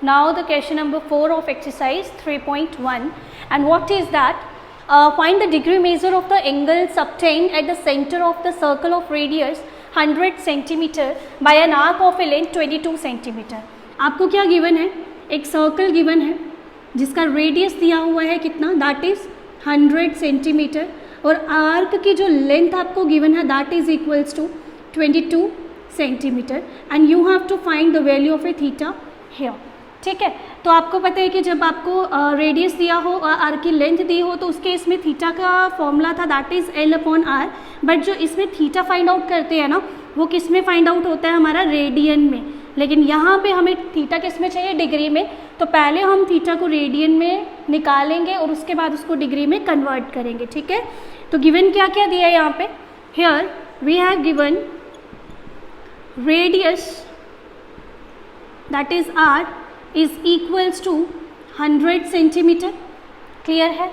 Now the question number 4 of exercise 3.1, and what is that? Find the degree measure of the angle obtained at the center of the circle of radius 100 cm by an arc of a length 22 cm. आपको क्या given है? एक circle given है जिसका radius दिया हुआ है कितना, दैट इज 100 सेंटीमीटर, और आर्क की जो लेंथ आपको गिवन है that is equals to 22 centimetre, and you have to find the value of a theta here. ठीक है, तो आपको पता है कि जब आपको रेडियस दिया हो और आर की लेंथ दी हो तो उसके इसमें थीटा का फॉर्मूला था दैट इज L/R, बट जो इसमें थीटा फाइंड आउट करते हैं ना वो किस में फाइंड आउट होता है, हमारा रेडियन में. लेकिन यहाँ पे हमें थीटा किस में चाहिए, डिग्री में. तो पहले हम थीटा को रेडियन में निकालेंगे और उसके बाद उसको डिग्री में कन्वर्ट करेंगे. ठीक है, तो गिवन क्या क्या दिया है यहाँ पे. Here we have given radius that is R is equals to 100 centimeter, clear है,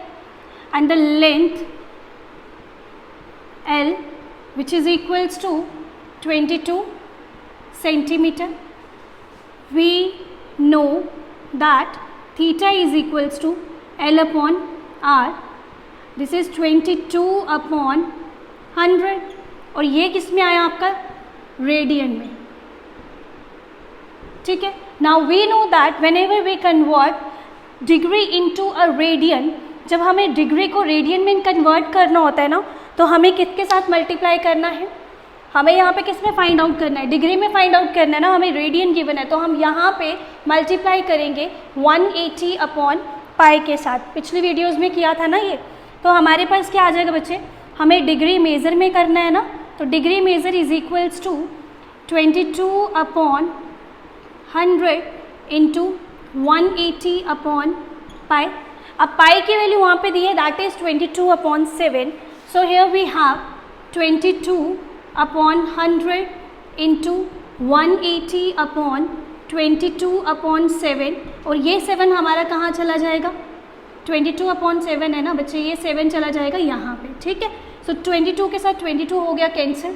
and the length L which is equals to 22 centimeter. We know that theta is equals to L/R. This is 22/100, और ये किस में आया आपका, radian में. ठीक है, now we know that whenever we convert degree into a radian, जब हमें डिग्री को रेडियन में कन्वर्ट करना होता है ना तो हमें किसके साथ मल्टीप्लाई करना है, हमें यहाँ पे किस में फाइंड आउट करना है, डिग्री में फाइंड आउट करना है ना. हमें रेडियन गिवन है तो हम यहाँ पे मल्टीप्लाई करेंगे 180/π के साथ. पिछली वीडियोज़ में किया था ना ये. तो हमारे पास क्या आ जाएगा बच्चे, हमें डिग्री मेज़र में करना है ना, तो degree measure is equals to 22/100 into 180/π. अब पाई की वैल्यू वहाँ पे दी है that is 22/7. So here we have 22/100 into 180/22/7, और ये 7 हमारा कहाँ चला जाएगा, 22/7 है ना बच्चे, ये 7 चला जाएगा यहाँ पे. ठीक है, सो 22 के साथ 22 हो गया कैंसिल,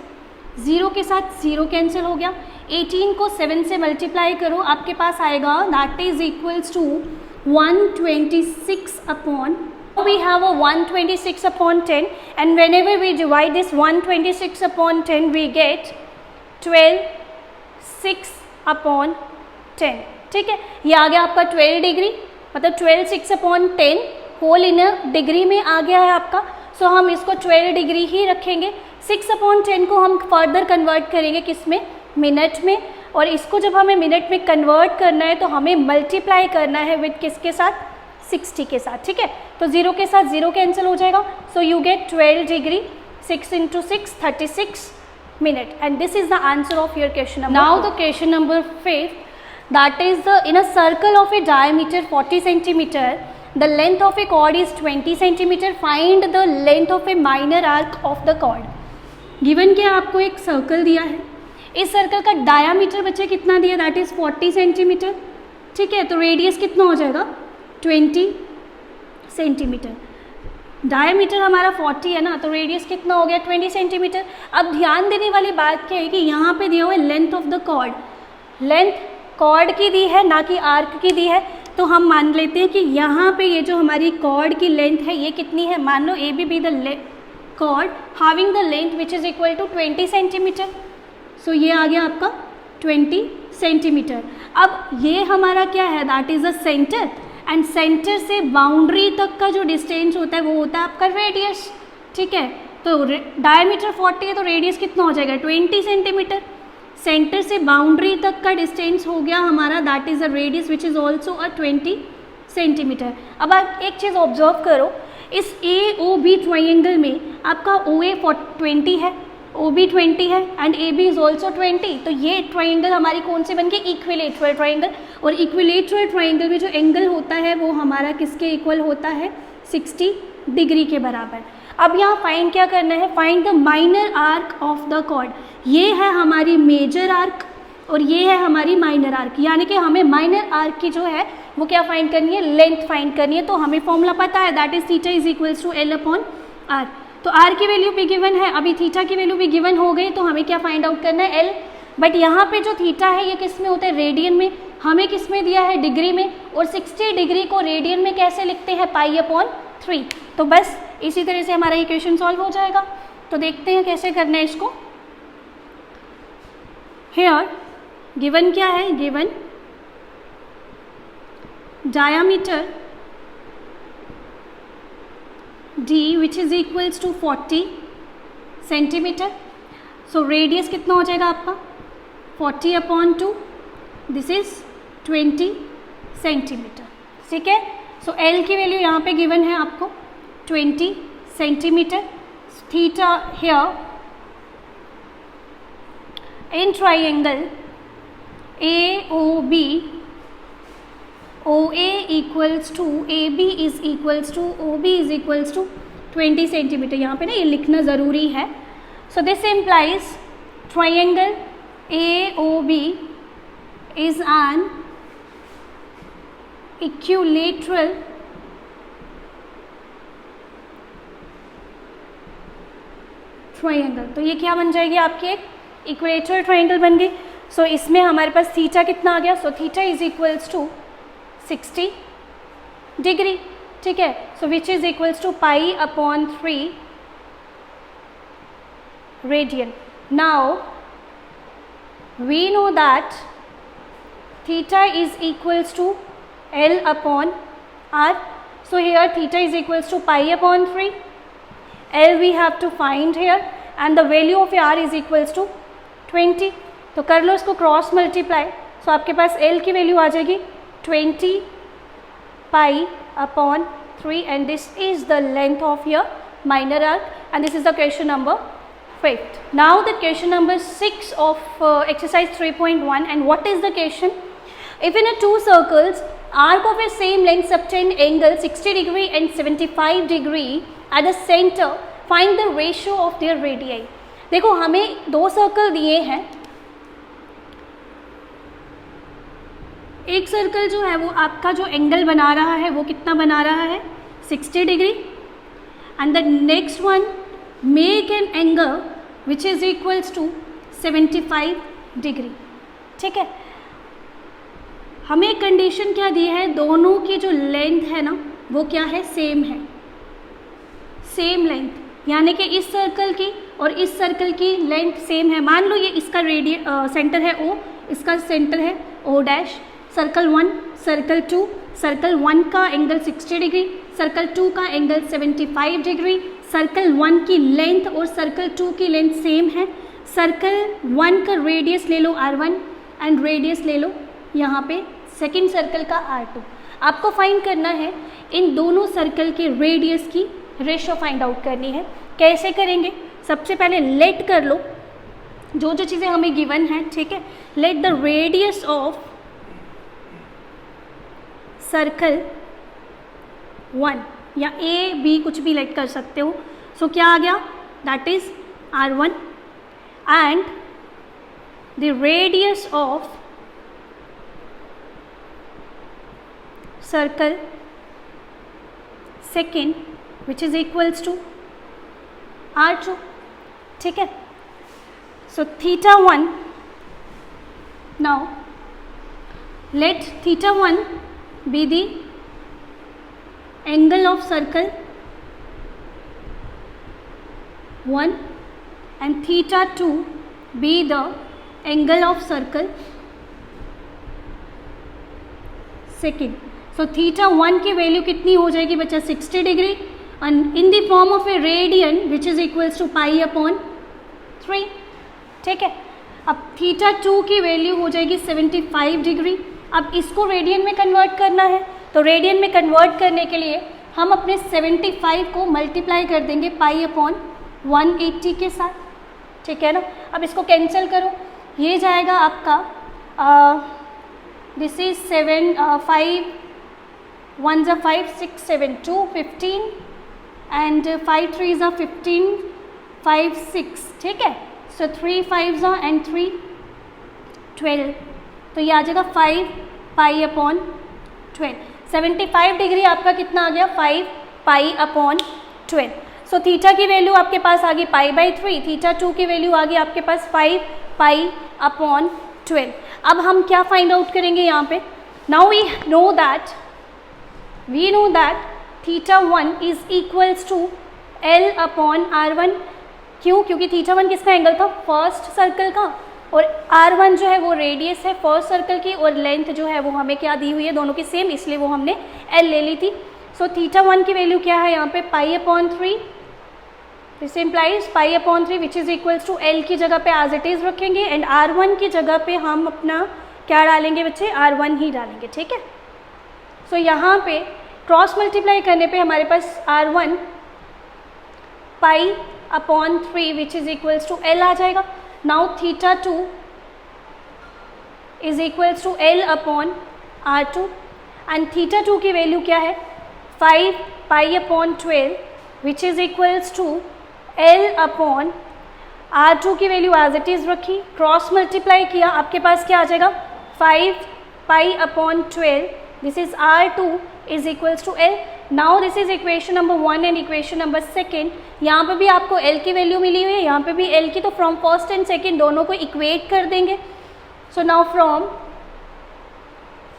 0 के साथ 0 कैंसिल हो गया. 18 को 7 से मल्टीप्लाई करो, आपके पास आएगा that is equals to 126/, we have a 126/10, and whenever we divide this 126/10 we get 12/6/10. ठीक है, ये आ गया आपका 12 डिग्री, मतलब 12/6/10 होल इन डिग्री में आ गया है आपका. सो हम इसको 12 डिग्री ही रखेंगे. 6/10 को हम फर्दर कन्वर्ट करेंगे किस में, मिनट में, और इसको जब हमें मिनट में कन्वर्ट करना है तो हमें मल्टीप्लाई करना है विद किसके साथ, 60 के साथ. ठीक है, तो 0 के साथ 0 कैंसिल हो जाएगा. So you get 12 degree, 6 × 6 36 minute, and this is the answer of your question number. Now the question number 5, that is the in a circle of A diameter 40 centimetre, the length of a chord is 20 centimeter. Find the length of a minor arc of the chord. Given क्या, आपको एक circle दिया है, इस circle का diameter बच्चे कितना दिया, दैट इज 40 सेंटीमीटर. ठीक है, तो रेडियस कितना हो जाएगा, 20 सेंटीमीटर. डायामीटर हमारा 40 है ना, तो रेडियस कितना हो गया, 20 सेंटीमीटर. अब ध्यान देने वाली बात क्या है कि यहाँ पे दिया हुआ है length of the chord. Length chord की दी है ना कि आर्क की दी है, तो हम मान लेते हैं कि यहाँ पे ये जो हमारी कॉर्ड की लेंथ है ये कितनी है, मान लो A B the chord having the length which is equal to 20 centimetre. So ये आ गया आपका 20 सेंटीमीटर. अब ये हमारा क्या है, that is a centre, and centre से बाउंड्री तक का जो डिस्टेंस होता है वो होता है आपका रेडियस. ठीक है, तो डायमीटर 40 है तो रेडियस कितना हो जाएगा, 20 सेंटीमीटर. सेंटर से बाउंड्री तक का डिस्टेंस हो गया हमारा that is a radius which is also a 20 centimetre. अब आप एक चीज़ ऑब्जर्व करो, इस AOB ट्राइंगल में आपका OA 20 है, OB 20 है, एंड AB इज ऑल्सो 20. तो ये ट्राइंगल हमारी कौन सी बन गई, इक्विलेटरल ट्राइंगल. और इक्विलेटरल ट्राइंगल में जो एंगल होता है वो हमारा किसके इक्वल होता है, 60 डिग्री के बराबर. अब यहाँ फाइंड क्या करना है, find the minor arc of the chord. ये है हमारी मेजर आर्क और ये है हमारी माइनर आर्क, यानी कि हमें माइनर आर्क की जो है वो क्या फाइंड करनी है, लेंथ फाइंड करनी है. तो हमें फॉर्मूला पता है that is theta is equals to L/R. तो R की वैल्यू भी गिवन है, अभी थीटा की वैल्यू भी गिवन हो गई, तो हमें क्या फाइंड आउट करना है, L बट यहाँ पे जो थीटा है ये किस में होता है, रेडियन में, हमें किस में दिया है, डिग्री में, और 60 डिग्री को रेडियन में कैसे लिखते हैं, π/3। तो बस इसी तरह से हमारा इक्वेशन सॉल्व हो जाएगा। तो देखते हैं कैसे करना है इसको। हियर गिवन क्या है, given diameter d which is equals to 40 centimetre. So radius कितना हो जाएगा आपका 40/2, दिस इज 20 सेंटीमीटर। ठीक है, सो L की वैल्यू यहाँ पे गिवन है आपको 20 centimetre. Theta here in triangle AOB, OA equals to AB is equals to OB is equals to 20 centimetre. यहाँ पे ना ये लिखना ज़रूरी है। So this implies triangle AOB is an equilateral triangle. तो ये क्या बन जाएगी आपकी, एक इक्वेटोरियल ट्राइंगल बन गई। सो इसमें हमारे पास थीटा कितना आ गया, so theta is equals to 60 degree. ठीक है, so which is equals to π/3 radian. Now we know that theta is equals to L/r। So here theta is equals to π/3. L we have to find here and the value of r is equals to 20। तो कर लो इसको cross multiply. सो आपके पास L की value आ जाएगी 20 π/3 and this is the length of your minor arc and this is the question number 5th. Now the question number 6 of exercise 3.1 and what is the question? If in a two circles arc of a same length subtend angle 60 degree and 75 degree at the center, find the ratio of their radii। देखो हमें दो circle दिए हैं, एक circle जो है वो आपका जो एंगल बना रहा है वो कितना बना रहा है 60 degree and the next one make an angle which is equals to 75 degree. ठीक है, हमें कंडीशन क्या दी है, दोनों की जो लेंथ है ना वो क्या है, सेम है, सेम लेंथ, यानी कि इस सर्कल की और इस सर्कल की लेंथ सेम है। मान लो ये इसका सेंटर है O, इसका सेंटर है O'। सर्कल 1, सर्कल 2, सर्कल 1 का एंगल 60 डिग्री, सर्कल 2 का एंगल 75 डिग्री। सर्कल 1 की लेंथ और सर्कल 2 की लेंथ सेम है। सर्कल 1 का रेडियस ले लो R1 एंड रेडियस ले लो यहाँ पे सेकेंड सर्कल का R2। आपको फाइंड करना है इन दोनों सर्कल के रेडियस की रेशो फाइंड आउट करनी है। कैसे करेंगे, सबसे पहले लेट कर लो जो जो चीज़ें हमें गिवन हैं। ठीक है, let the radius of circle 1 या A B कुछ भी लेट कर सकते हो। सो क्या आ गया, that is R1 and the radius of circle second which is equals to R2। ठीक है, so θ1, now let θ1 be the angle of circle 1 and θ2 be the angle of circle second। so θ1 की value कितनी हो जाएगी बच्चा 60 degree and in the form of a radian which is equals to π/3। ठीक है, अब θ2 की वैल्यू हो जाएगी 75 डिग्री। अब इसको रेडियन में कन्वर्ट करना है, तो रेडियन में कन्वर्ट करने के लिए हम अपने 75 को मल्टीप्लाई कर देंगे π/180 के साथ। ठीक है ना, अब इसको कैंसिल करो, ये जाएगा आपका दिस इज 7 5 1 ज़ा 5 6 7 2 15 एंड 5 3 ज़ा 15 5 6। ठीक है, सो 3 5 ज़ा एंड 3 12, तो ये आ जाएगा 5 π/12। 75 डिग्री आपका कितना आ गया 5 π/12। सो थीटा की वैल्यू आपके पास आ गई π/3, θ2 की वैल्यू आ गई आपके पास 5 π/12 अपॉन 12। अब हम क्या फाइंड आउट करेंगे यहाँ पे? Now we know that theta 1 is equals to L upon R1। क्यों? क्योंकि थीटा 1 किसका एंगल था? फर्स्ट सर्कल का, और R1 जो है वो रेडियस है फर्स्ट सर्कल की, और लेंथ जो है वो हमें क्या दी हुई है? दोनों की सेम, इसलिए वो हमने L ले ली थी। सो थीटा 1 की वैल्यू क्या है यहाँ पे? Pi upon 3। This implies pi upon 3 which is equals to L की जगह पे एज इट इज रखेंगे, एंड R1 की जगह पे हम अपना क्या डालेंगे बच्चे? R1 ही डालेंगे, ठीक है। सो यहाँ पे क्रॉस मल्टीप्लाई करने पे हमारे पास R1 pi upon 3 which is equals to L आ जाएगा। Now theta 2 is equals to L upon R2, and theta 2 की वैल्यू क्या है? 5 pi upon 12 which is equals to L upon R2 की वैल्यू एज इट इज रखी, cross multiply किया, आपके पास क्या आ जाएगा? 5 pi upon 12, this is R2 is equals to L। Now this is equation number 1 and equation number 2। यहाँ पे भी आपको L की वैल्यू मिली हुई है, यहाँ पे भी L की, तो फ्रॉम फर्स्ट एंड सेकेंड दोनों को इक्वेट कर देंगे। So now from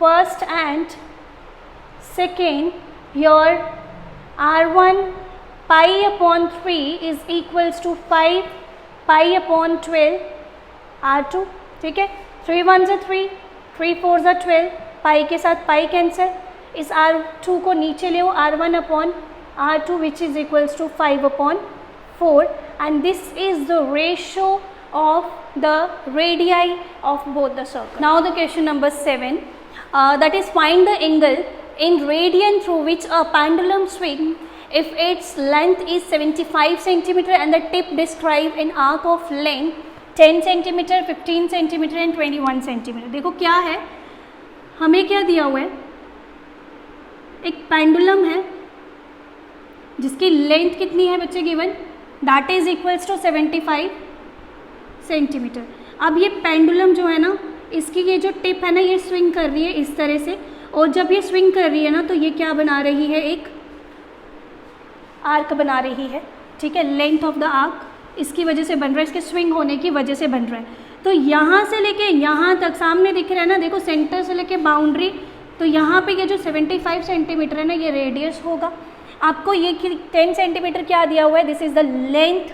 first and second your R1 pi upon 3 is equals to 5 pi upon 12 R2, ठीक है। 3 1 3, 3 4 12, पाई के साथ पाई कैंसिल, इस R2 को नीचे ले, R1 upon R2 which is equals to 5 upon 4, and this is the ratio of the radii of both the circle. Now the question number 7, that is find the angle in radian through which a pendulum swing if its length is 75 cm and the tip describe an arc of length 10 cm, 15 cm and 21 cm। देखो क्या है, हमें क्या दिया हुआ है? एक pendulum है जिसकी लेंथ कितनी है बच्चे given? That is equals to 75 centimetre. अब ये पेंडुलम जो है ना, इसकी ये जो टिप है ना, ये स्विंग कर रही है इस तरह से, और जब ये स्विंग कर रही है ना, तो ये क्या बना रही है? एक आर्क बना रही है, ठीक है। लेंथ ऑफ द आर्क इसकी वजह से बन रहा है, इसके स्विंग होने की वजह से बन रहा है। तो यहाँ से लेके यहाँ तक सामने दिख रहा है ना, देखो सेंटर से लेके बाउंड्री, तो यहाँ पे ये जो 75 सेंटीमीटर है ना, ये रेडियस होगा। आपको ये 10 सेंटीमीटर क्या दिया हुआ है? दिस इज़ द लेंथ,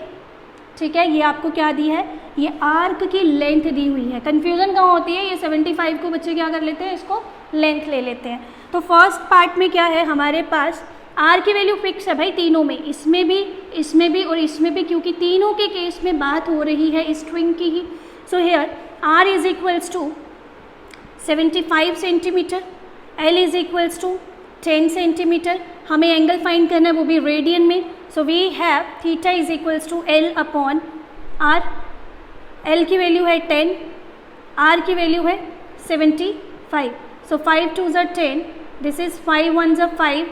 ठीक है। ये आपको क्या दी है? ये आर्क की लेंथ दी हुई है। कन्फ्यूज़न कहाँ होती है? ये 75 को बच्चे क्या कर लेते हैं? इसको लेंथ ले लेते हैं। तो फर्स्ट पार्ट में क्या है हमारे पास? आर की वैल्यू फिक्स है भाई तीनों में, इसमें भी और इसमें भी, क्योंकि तीनों के केस में बात हो रही है स्ट्रिंग की ही। So here R is equals to 75 centimeter, L is equals to 10 centimeter. हमें एंगल फाइंड करना है, वो भी रेडियन में। So we have theta is equals to L upon R. L की वैल्यू है 10, आर की वैल्यू है 75। सो 5 2 ज़ा 10, दिस इज 5 1 ज़ा 5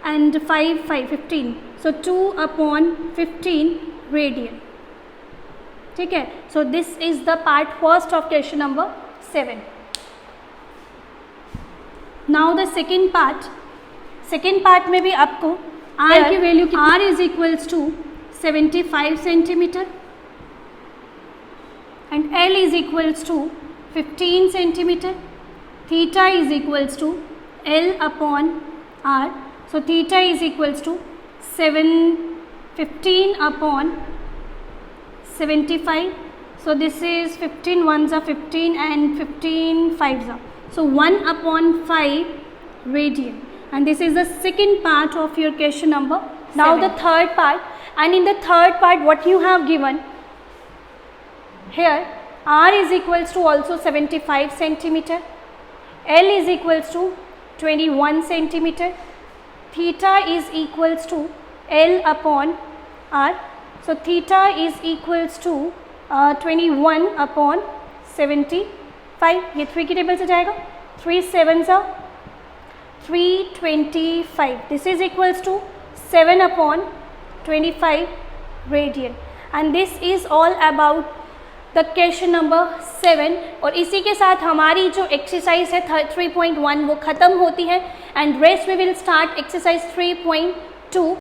and 5 5 15, so 2 upon 15 radian, ठीक है। so this is the part first of question number 7. now the second part में भी आपको r की value r is equals to 75 centimeter and l is equals to 15 centimeter, theta is equals to l upon r. So theta is equals to 15 upon 75. So this is 15 1s are 15 and 15 5s are. So 1 upon 5 radian. And this is the second part of your question number. Now the third part. And in the third part what you have given here, r is equals to also 75 centimeter. L is equals to 21 centimeter. Theta is equals to L upon R. So theta is equals to 21 upon 75. ये 3 की table से जाएगा, 3 7s are 325. This is equals to 7 upon 25 radian. And this is all about the question number 7। और इसी के साथ हमारी जो एक्सरसाइज है 3.1 वो ख़त्म होती है, and rest we will start exercise 3.2।